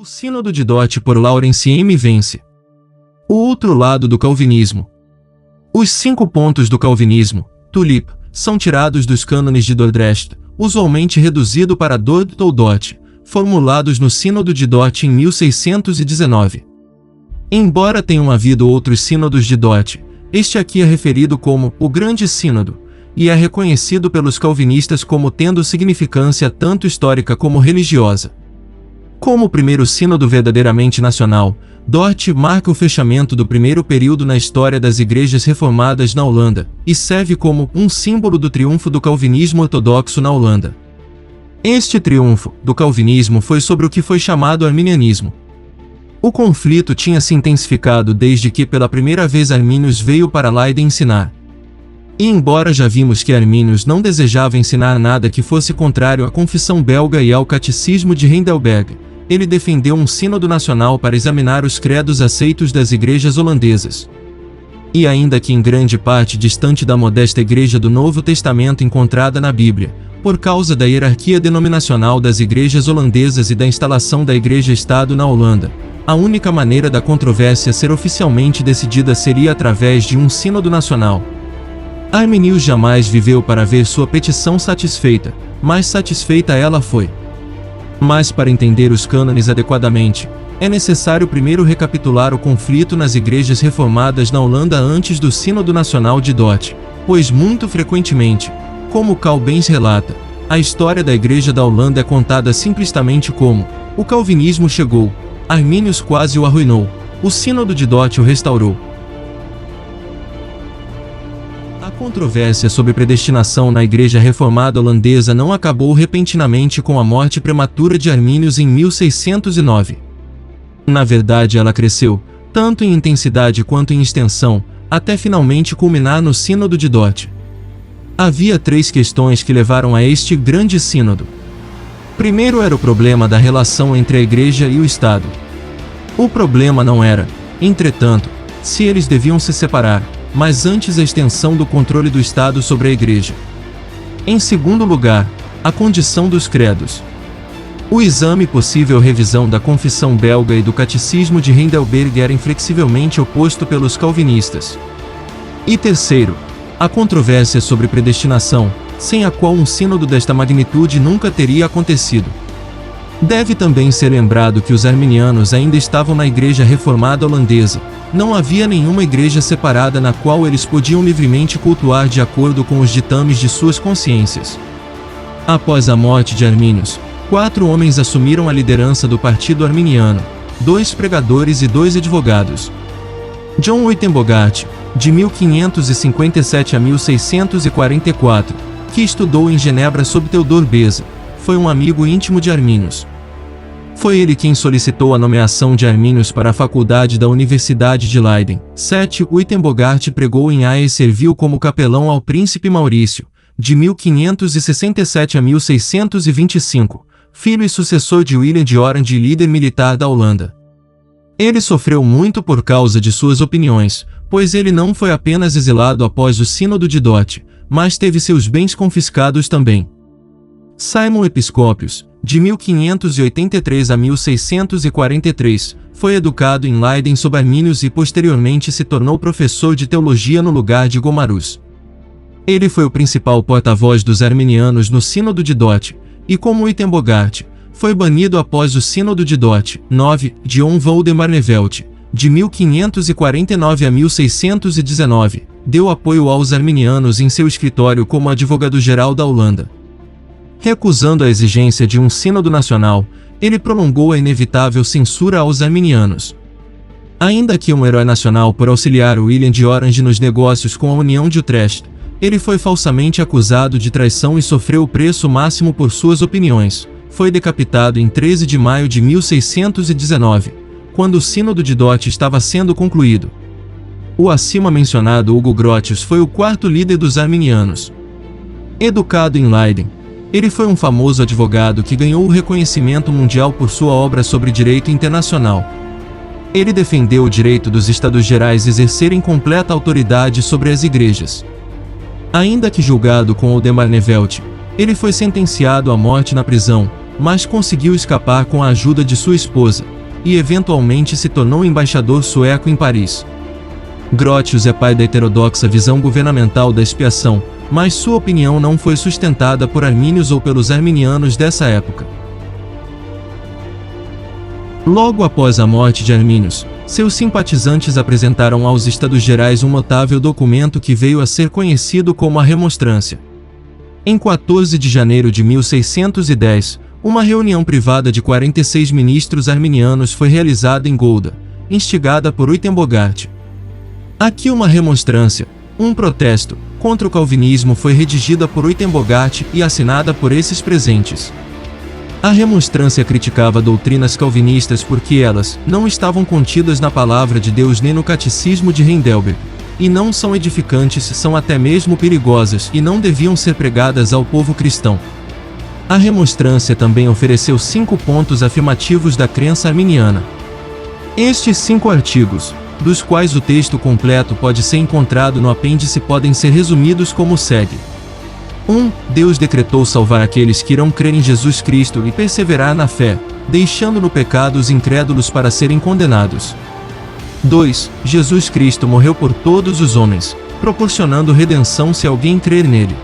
O Sínodo de Dort por Lawrence M. Vence. O outro lado do calvinismo. Os 5 pontos do calvinismo, tulip, são tirados dos cânones de Dordrecht, usualmente reduzido para Dort ou Dort, formulados no Sínodo de Dort em 1619. Embora tenham havido outros sínodos de Dort, este aqui é referido como o Grande Sínodo, e é reconhecido pelos calvinistas como tendo significância tanto histórica como religiosa. Como o primeiro sínodo verdadeiramente nacional, Dort marca o fechamento do primeiro período na história das igrejas reformadas na Holanda, e serve como um símbolo do triunfo do calvinismo ortodoxo na Holanda. Este triunfo do calvinismo foi sobre o que foi chamado arminianismo. O conflito tinha se intensificado desde que pela primeira vez Arminius veio para Leiden ensinar. E embora já vimos que Arminius não desejava ensinar nada que fosse contrário à confissão belga e ao catecismo de Heidelberg, ele defendeu um sínodo nacional para examinar os credos aceitos das igrejas holandesas. E ainda que em grande parte distante da modesta igreja do Novo Testamento encontrada na Bíblia, por causa da hierarquia denominacional das igrejas holandesas e da instalação da Igreja-Estado na Holanda, a única maneira da controvérsia ser oficialmente decidida seria através de um sínodo nacional. Arminius jamais viveu para ver sua petição satisfeita, mas satisfeita ela foi. Mas para entender os cânones adequadamente, é necessário primeiro recapitular o conflito nas igrejas reformadas na Holanda antes do Sínodo Nacional de Dort, pois muito frequentemente, como Karl Benz relata, a história da igreja da Holanda é contada simplesmente como: o calvinismo chegou, Arminius quase o arruinou, o Sínodo de Dort o restaurou. A controvérsia sobre predestinação na Igreja Reformada Holandesa não acabou repentinamente com a morte prematura de Arminius em 1609. Na verdade, ela cresceu, tanto em intensidade quanto em extensão, até finalmente culminar no Sínodo de Dort. Havia 3 questões que levaram a este grande sínodo. Primeiro era o problema da relação entre a Igreja e o Estado. O problema não era, entretanto, se eles deviam se separar, mas antes a extensão do controle do Estado sobre a Igreja. Em segundo lugar, a condição dos credos. O exame e possível revisão da Confissão Belga e do Catecismo de Heidelberg era inflexivelmente oposto pelos calvinistas. E terceiro, a controvérsia sobre predestinação, sem a qual um sínodo desta magnitude nunca teria acontecido. Deve também ser lembrado que os arminianos ainda estavam na Igreja Reformada Holandesa. Não havia nenhuma igreja separada na qual eles podiam livremente cultuar de acordo com os ditames de suas consciências. Após a morte de Arminius, 4 homens assumiram a liderança do Partido Arminiano, 2 pregadores e 2 advogados. John Uitenbogart, de 1557 a 1644, que estudou em Genebra sob Theodor Beza, foi um amigo íntimo de Arminius. Foi ele quem solicitou a nomeação de Arminius para a faculdade da Universidade de Leiden. 7. Uitenbogart pregou em Haia e serviu como capelão ao príncipe Maurício, de 1567 a 1625, filho e sucessor de William de Orange e líder militar da Holanda. Ele sofreu muito por causa de suas opiniões, pois ele não foi apenas exilado após o Sínodo de Dort, mas teve seus bens confiscados também. Simon Episcopius, de 1583 a 1643, foi educado em Leiden sob Arminius e posteriormente se tornou professor de teologia no lugar de Gomarus. Ele foi o principal porta-voz dos arminianos no Sínodo de Dort, e como Uitenbogart, foi banido após o Sínodo de Dort. 9. John Voldemar-Nevelt, de 1549 a 1619, deu apoio aos arminianos em seu escritório como advogado-geral da Holanda. Recusando a exigência de um sínodo nacional, ele prolongou a inevitável censura aos arminianos. Ainda que um herói nacional por auxiliar William de Orange nos negócios com a União de Utrecht, ele foi falsamente acusado de traição e sofreu o preço máximo por suas opiniões. Foi decapitado em 13 de maio de 1619, quando o Sínodo de Dort estava sendo concluído. O acima mencionado Hugo Grotius foi o 4º líder dos arminianos. Educado em Leiden, ele foi um famoso advogado que ganhou o reconhecimento mundial por sua obra sobre direito internacional. Ele defendeu o direito dos Estados Gerais exercerem completa autoridade sobre as igrejas. Ainda que julgado com Voldemar-Nevelt, ele foi sentenciado à morte na prisão, mas conseguiu escapar com a ajuda de sua esposa, e eventualmente se tornou embaixador sueco em Paris. Grotius é pai da heterodoxa visão governamental da expiação, mas sua opinião não foi sustentada por armínios ou pelos arminianos dessa época. Logo após a morte de Armínios, seus simpatizantes apresentaram aos Estados Gerais um notável documento que veio a ser conhecido como a Remonstrância. Em 14 de janeiro de 1610, uma reunião privada de 46 ministros arminianos foi realizada em Gouda, instigada por Uitenbogart. Aqui uma remonstrância, um protesto, contra o calvinismo foi redigida por Uitenbogart e assinada por esses presentes. A remonstrância criticava doutrinas calvinistas porque elas não estavam contidas na Palavra de Deus nem no Catecismo de Heidelberg, e não são edificantes, são até mesmo perigosas e não deviam ser pregadas ao povo cristão. A remonstrância também ofereceu 5 pontos afirmativos da crença arminiana. Estes 5 artigos, dos quais o texto completo pode ser encontrado no apêndice, podem ser resumidos como segue. 1. Deus decretou salvar aqueles que irão crer em Jesus Cristo e perseverar na fé, deixando no pecado os incrédulos para serem condenados. 2. Jesus Cristo morreu por todos os homens, proporcionando redenção se alguém crer nele.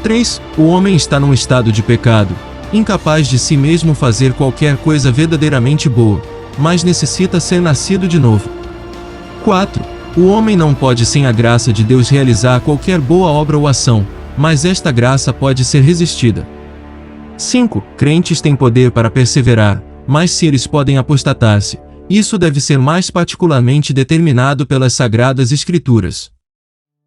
3. O homem está num estado de pecado, incapaz de si mesmo fazer qualquer coisa verdadeiramente boa, mas necessita ser nascido de novo. 4. O homem não pode sem a graça de Deus realizar qualquer boa obra ou ação, mas esta graça pode ser resistida. 5. Crentes têm poder para perseverar, mas se eles podem apostatar-se, isso deve ser mais particularmente determinado pelas Sagradas Escrituras.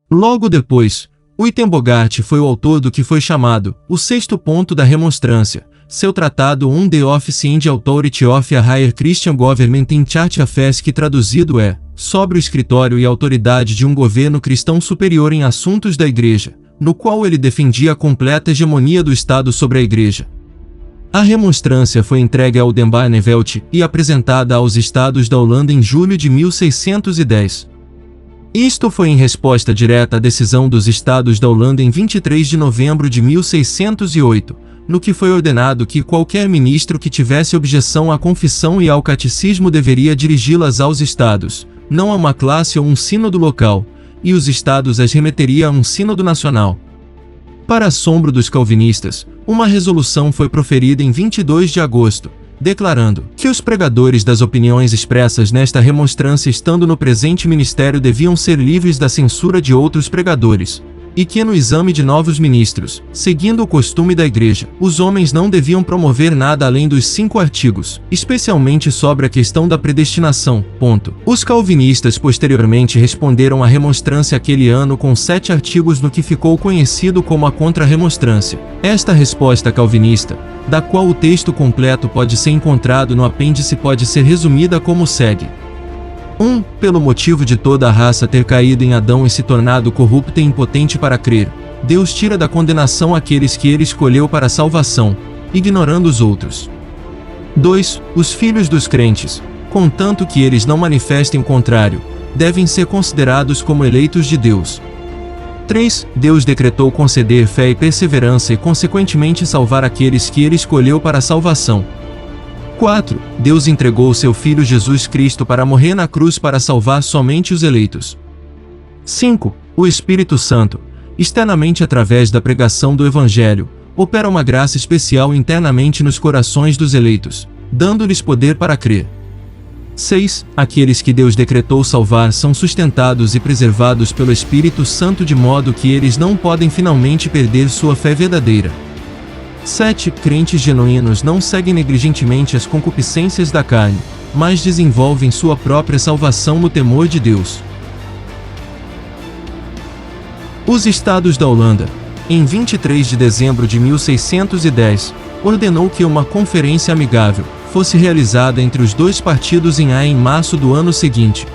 Logo depois, Uitenbogart foi o autor do que foi chamado o 6º ponto da remonstrância, seu tratado On the Office and Authority of a Higher Christian Government in Church Affairs, que traduzido é sobre o escritório e autoridade de um governo cristão superior em assuntos da Igreja, no qual ele defendia a completa hegemonia do Estado sobre a Igreja. A remonstrância foi entregue a Oldenbarnevelt e apresentada aos Estados da Holanda em julho de 1610. Isto foi em resposta direta à decisão dos Estados da Holanda em 23 de novembro de 1608, no que foi ordenado que qualquer ministro que tivesse objeção à confissão e ao catecismo deveria dirigi-las aos Estados, não a uma classe ou um sínodo local, e os Estados as remeteria a um sínodo nacional. Para assombro dos calvinistas, uma resolução foi proferida em 22 de agosto, declarando que os pregadores das opiniões expressas nesta remonstrância, estando no presente ministério, deviam ser livres da censura de outros pregadores, e que no exame de novos ministros, seguindo o costume da Igreja, os homens não deviam promover nada além dos 5 artigos, especialmente sobre a questão da predestinação. Os calvinistas posteriormente responderam à remonstrância aquele ano com 7 artigos no que ficou conhecido como a Contra-Remonstrância. Esta resposta calvinista, da qual o texto completo pode ser encontrado no apêndice, pode ser resumida como segue. 1. Pelo motivo de toda a raça ter caído em Adão e se tornado corrupta e impotente para crer, Deus tira da condenação aqueles que ele escolheu para a salvação, ignorando os outros. 2. Os filhos dos crentes, contanto que eles não manifestem o contrário, devem ser considerados como eleitos de Deus. 3. Deus decretou conceder fé e perseverança e consequentemente salvar aqueles que ele escolheu para a salvação. 4. Deus entregou seu Filho Jesus Cristo para morrer na cruz para salvar somente os eleitos. 5. O Espírito Santo, externamente através da pregação do Evangelho, opera uma graça especial internamente nos corações dos eleitos, dando-lhes poder para crer. 6. Aqueles que Deus decretou salvar são sustentados e preservados pelo Espírito Santo de modo que eles não podem finalmente perder sua fé verdadeira. 7. Crentes genuínos não seguem negligentemente as concupiscências da carne, mas desenvolvem sua própria salvação no temor de Deus. Os Estados da Holanda, em 23 de dezembro de 1610, ordenou que uma conferência amigável fosse realizada entre os dois partidos em A em março do ano seguinte.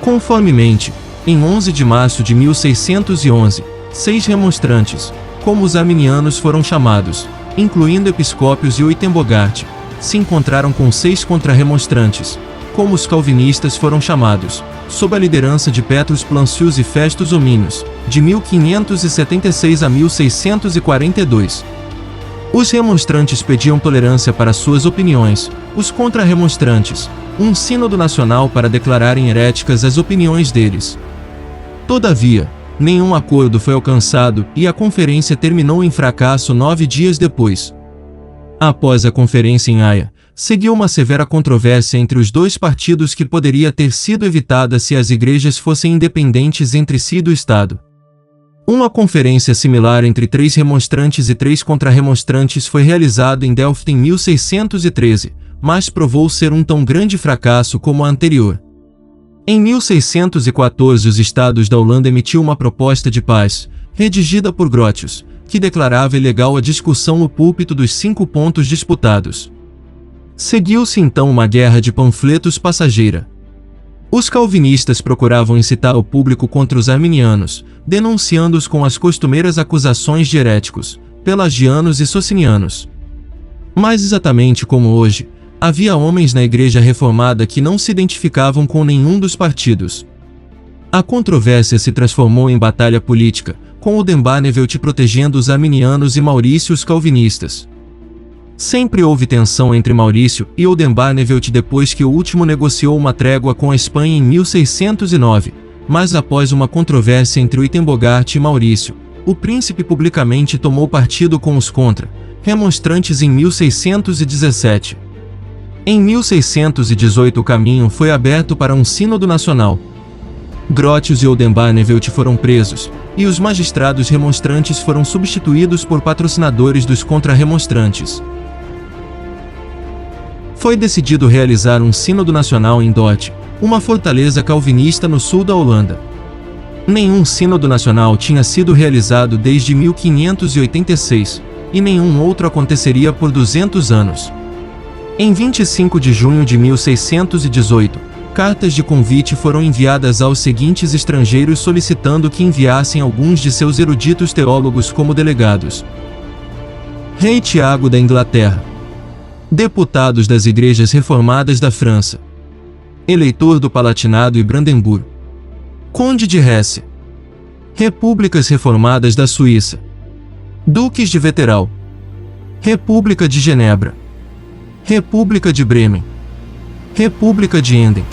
Conformemente, em 11 de março de 1611, 6 remonstrantes, como os arminianos foram chamados, incluindo episcópios e Uitenbogart, se encontraram com 6 contra-remonstrantes, como os calvinistas foram chamados, sob a liderança de Petrus Plancius e Festus Hominius, de 1576 a 1642. Os remonstrantes pediam tolerância para suas opiniões, os contra-remonstrantes, um sínodo nacional para declararem heréticas as opiniões deles. Todavia, nenhum acordo foi alcançado e a conferência terminou em fracasso 9 dias depois. Após a conferência em Haia, seguiu uma severa controvérsia entre os dois partidos que poderia ter sido evitada se as igrejas fossem independentes entre si e do Estado. Uma conferência similar entre 3 remonstrantes e 3 contra-remonstrantes foi realizada em Delft em 1613, mas provou ser um tão grande fracasso como a anterior. Em 1614 os estados da Holanda emitiu uma proposta de paz, redigida por Grotius, que declarava ilegal a discussão no púlpito dos 5 pontos disputados. Seguiu-se então uma guerra de panfletos passageira. Os calvinistas procuravam incitar o público contra os arminianos, denunciando-os com as costumeiras acusações de heréticos, pelagianos e socinianos. Mais exatamente como hoje, havia homens na Igreja Reformada que não se identificavam com nenhum dos partidos. A controvérsia se transformou em batalha política, com Oldenbarnevelt protegendo os arminianos e Maurício os calvinistas. Sempre houve tensão entre Maurício e Oldenbarnevelt depois que o último negociou uma trégua com a Espanha em 1609, mas após uma controvérsia entre Uitenbogart e Maurício, o príncipe publicamente tomou partido com os contra-remonstrantes em 1617. Em 1618 o caminho foi aberto para um sínodo nacional. Grotius e Oldenbarnevelt foram presos, e os magistrados remonstrantes foram substituídos por patrocinadores dos contra-remonstrantes. Foi decidido realizar um sínodo nacional em Dort, uma fortaleza calvinista no sul da Holanda. Nenhum sínodo nacional tinha sido realizado desde 1586, e nenhum outro aconteceria por 200 anos. Em 25 de junho de 1618, cartas de convite foram enviadas aos seguintes estrangeiros solicitando que enviassem alguns de seus eruditos teólogos como delegados: Rei Tiago da Inglaterra, deputados das igrejas reformadas da França, eleitor do Palatinado e Brandemburgo, conde de Hesse, repúblicas reformadas da Suíça, duques de Wetterau, República de Genebra, República de Bremen, República de Enden.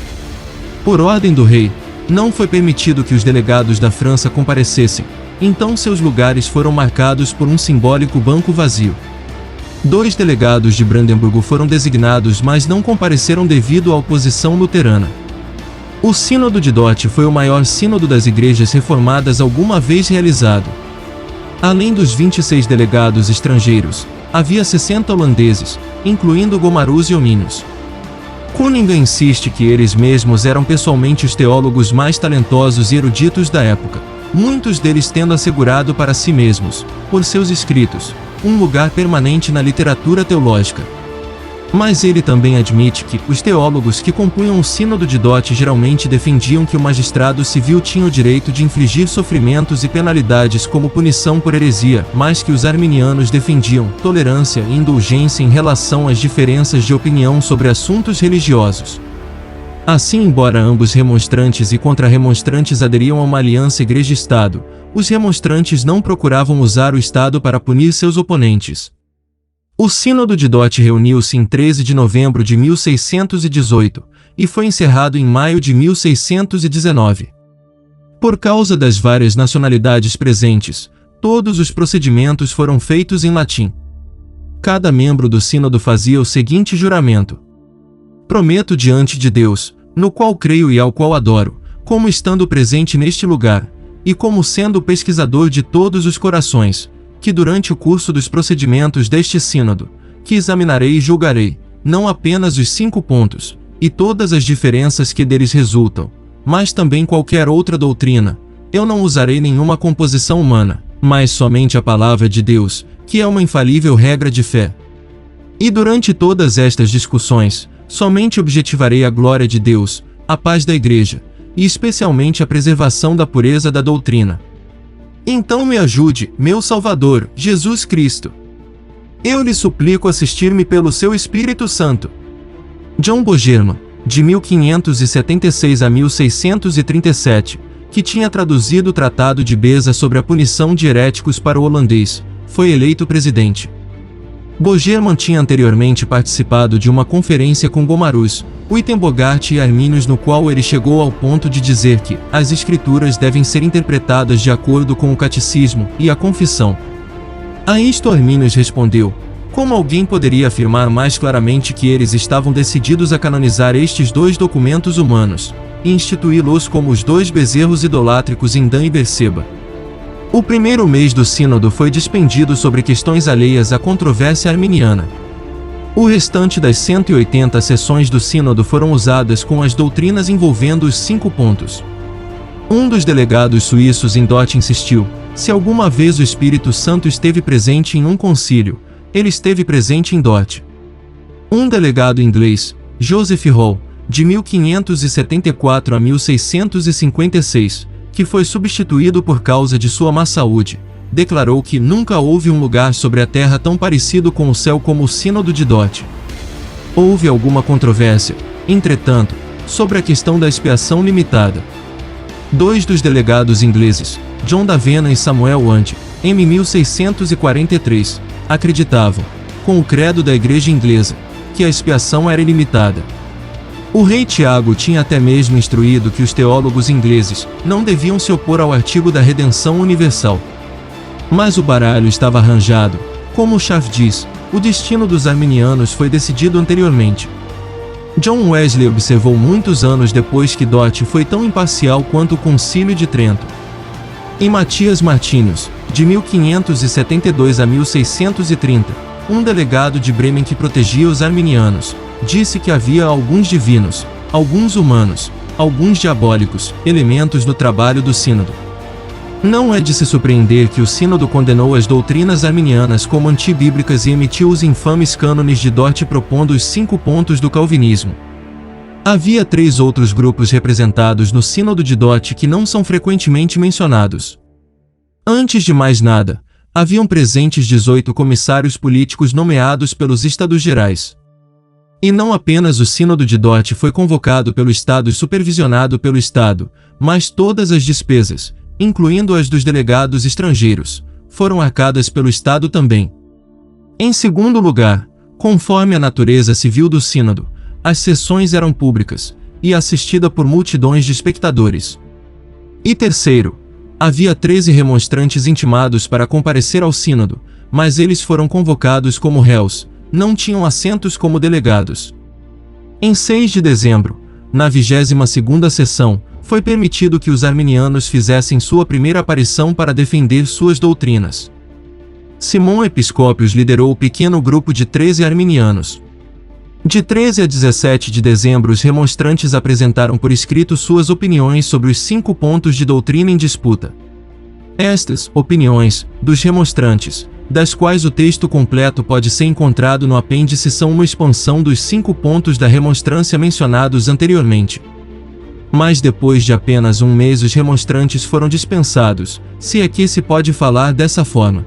Por ordem do rei, não foi permitido que os delegados da França comparecessem, então seus lugares foram marcados por um simbólico banco vazio. 2 delegados de Brandemburgo foram designados, mas não compareceram devido à oposição luterana. O Sínodo de Dort foi o maior sínodo das igrejas reformadas alguma vez realizado. Além dos 26 delegados estrangeiros, havia 60 holandeses, incluindo Gomarus e Ominius. Cunningham insiste que eles mesmos eram pessoalmente os teólogos mais talentosos e eruditos da época, muitos deles tendo assegurado para si mesmos, por seus escritos, um lugar permanente na literatura teológica. Mas ele também admite que os teólogos que compunham o Sínodo de Dort geralmente defendiam que o magistrado civil tinha o direito de infligir sofrimentos e penalidades como punição por heresia, mas que os arminianos defendiam tolerância e indulgência em relação às diferenças de opinião sobre assuntos religiosos. Assim, embora ambos remonstrantes e contra-remonstrantes aderiam a uma aliança igreja-estado, os remonstrantes não procuravam usar o Estado para punir seus oponentes. O Sínodo de Dort reuniu-se em 13 de novembro de 1618 e foi encerrado em maio de 1619. Por causa das várias nacionalidades presentes, todos os procedimentos foram feitos em latim. Cada membro do Sínodo fazia o seguinte juramento: prometo diante de Deus, no qual creio e ao qual adoro, como estando presente neste lugar, e como sendo o pesquisador de todos os corações, que durante o curso dos procedimentos deste sínodo, que examinarei e julgarei, não apenas os 5 pontos, e todas as diferenças que deles resultam, mas também qualquer outra doutrina, eu não usarei nenhuma composição humana, mas somente a palavra de Deus, que é uma infalível regra de fé. E durante todas estas discussões, somente objetivarei a glória de Deus, a paz da Igreja, e especialmente a preservação da pureza da doutrina. Então me ajude, meu Salvador, Jesus Cristo. Eu lhe suplico assistir-me pelo seu Espírito Santo. John Bogerman, de 1576 a 1637, que tinha traduzido o Tratado de Beza sobre a punição de heréticos para o holandês, foi eleito presidente. Bogerman tinha anteriormente participado de uma conferência com Gomarus, Uitenbogart e Arminius, no qual ele chegou ao ponto de dizer que as escrituras devem ser interpretadas de acordo com o catecismo e a confissão. A isto Arminius respondeu: como alguém poderia afirmar mais claramente que eles estavam decididos a canonizar estes dois documentos humanos e instituí-los como os dois bezerros idolátricos em Dan e Berseba? O primeiro mês do sínodo foi despendido sobre questões alheias à controvérsia arminiana. O restante das 180 sessões do sínodo foram usadas com as doutrinas envolvendo os 5 pontos. Um dos delegados suíços em Dort insistiu: se alguma vez o Espírito Santo esteve presente em um concílio, ele esteve presente em Dort. Um delegado inglês, Joseph Hall, de 1574 a 1656, que foi substituído por causa de sua má saúde, declarou que nunca houve um lugar sobre a terra tão parecido com o céu como o Sínodo de Dort. Houve alguma controvérsia, entretanto, sobre a questão da expiação limitada. 2 dos delegados ingleses, John Davena e Samuel Ante, em 1643, acreditavam, com o credo da Igreja Inglesa, que a expiação era ilimitada. O rei Tiago tinha até mesmo instruído que os teólogos ingleses não deviam se opor ao artigo da redenção universal. Mas o baralho estava arranjado. Como Schaff diz, o destino dos arminianos foi decidido anteriormente. John Wesley observou muitos anos depois que Dort foi tão imparcial quanto o Concílio de Trento. Em Matias Martinius, de 1572 a 1630, um delegado de Bremen que protegia os arminianos, disse que havia alguns divinos, alguns humanos, alguns diabólicos, elementos no trabalho do sínodo. Não é de se surpreender que o sínodo condenou as doutrinas arminianas como antibíblicas e emitiu os infames cânones de Dort propondo os 5 pontos do calvinismo. Havia 3 outros grupos representados no sínodo de Dort que não são frequentemente mencionados. Antes de mais nada, haviam presentes 18 comissários políticos nomeados pelos Estados Gerais. E não apenas o sínodo de Dort foi convocado pelo Estado e supervisionado pelo Estado, mas todas as despesas, incluindo as dos delegados estrangeiros, foram arcadas pelo Estado também. Em segundo lugar, conforme a natureza civil do sínodo, as sessões eram públicas, e assistida por multidões de espectadores. E terceiro, havia 13 remonstrantes intimados para comparecer ao sínodo, mas eles foram convocados como réus, não tinham assentos como delegados. Em 6 de dezembro, na 22ª sessão, foi permitido que os arminianos fizessem sua primeira aparição para defender suas doutrinas. Simão Episcópios liderou o pequeno grupo de 13 arminianos. De 13 a 17 de dezembro, os remonstrantes apresentaram por escrito suas opiniões sobre os 5 pontos de doutrina em disputa. Estas opiniões, dos remonstrantes, das quais o texto completo pode ser encontrado no apêndice, são uma expansão dos 5 pontos da remonstrância mencionados anteriormente. Mas depois de apenas um mês os remonstrantes foram dispensados, se é que se pode falar dessa forma.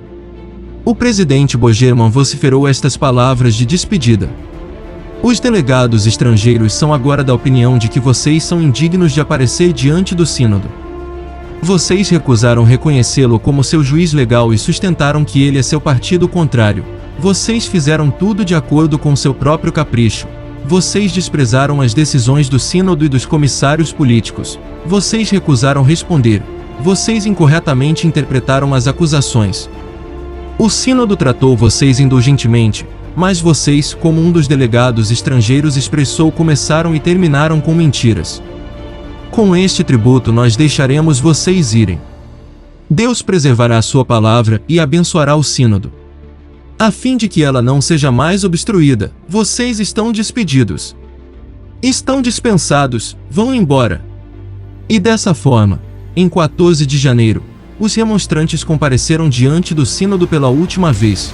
O presidente Bogerman vociferou estas palavras de despedida: os delegados estrangeiros são agora da opinião de que vocês são indignos de aparecer diante do sínodo. Vocês recusaram reconhecê-lo como seu juiz legal e sustentaram que ele é seu partido contrário. Vocês fizeram tudo de acordo com seu próprio capricho. Vocês desprezaram as decisões do sínodo e dos comissários políticos. Vocês recusaram responder. Vocês incorretamente interpretaram as acusações. O sínodo tratou vocês indulgentemente, mas vocês, como um dos delegados estrangeiros expressou, começaram e terminaram com mentiras. Com este tributo nós deixaremos vocês irem. Deus preservará a sua palavra e abençoará o sínodo. A fim de que ela não seja mais obstruída, vocês estão despedidos. Estão dispensados, vão embora. E dessa forma, em 14 de janeiro, os remonstrantes compareceram diante do sínodo pela última vez.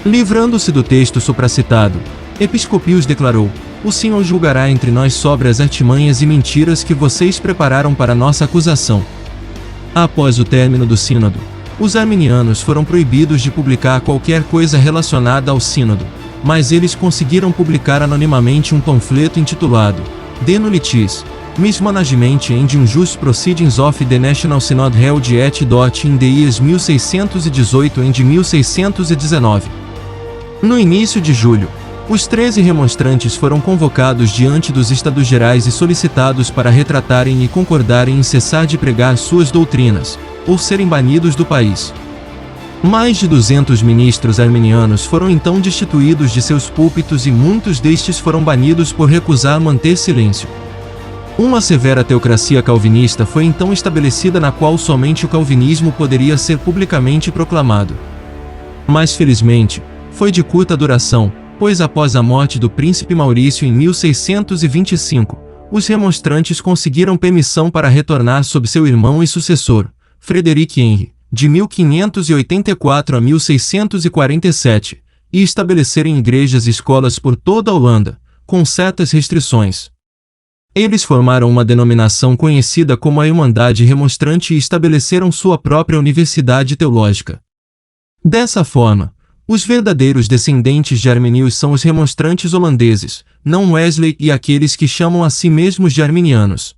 Livrando-se do texto supracitado, Episcopius declarou: o Senhor julgará entre nós sobre as artimanhas e mentiras que vocês prepararam para nossa acusação. Após o término do sínodo, os arminianos foram proibidos de publicar qualquer coisa relacionada ao sínodo, mas eles conseguiram publicar anonimamente um panfleto intitulado De Nullitis, Mismanagement and Unjust Proceedings of the National Synod held at Dort in the years 1618 and 1619. No início de julho, os 13 remonstrantes foram convocados diante dos Estados Gerais e solicitados para retratarem e concordarem em cessar de pregar suas doutrinas, ou serem banidos do país. Mais de 200 ministros arminianos foram então destituídos de seus púlpitos e muitos destes foram banidos por recusar manter silêncio. Uma severa teocracia calvinista foi então estabelecida na qual somente o calvinismo poderia ser publicamente proclamado. Mas felizmente, foi de curta duração, pois após a morte do príncipe Maurício em 1625, os remonstrantes conseguiram permissão para retornar sob seu irmão e sucessor, Frederic Henry, de 1584 a 1647, e estabelecerem igrejas e escolas por toda a Holanda, com certas restrições. Eles formaram uma denominação conhecida como a Irmandade Remonstrante e estabeleceram sua própria universidade teológica. Dessa forma, os verdadeiros descendentes de arminios são os remonstrantes holandeses, não Wesley e aqueles que chamam a si mesmos de arminianos.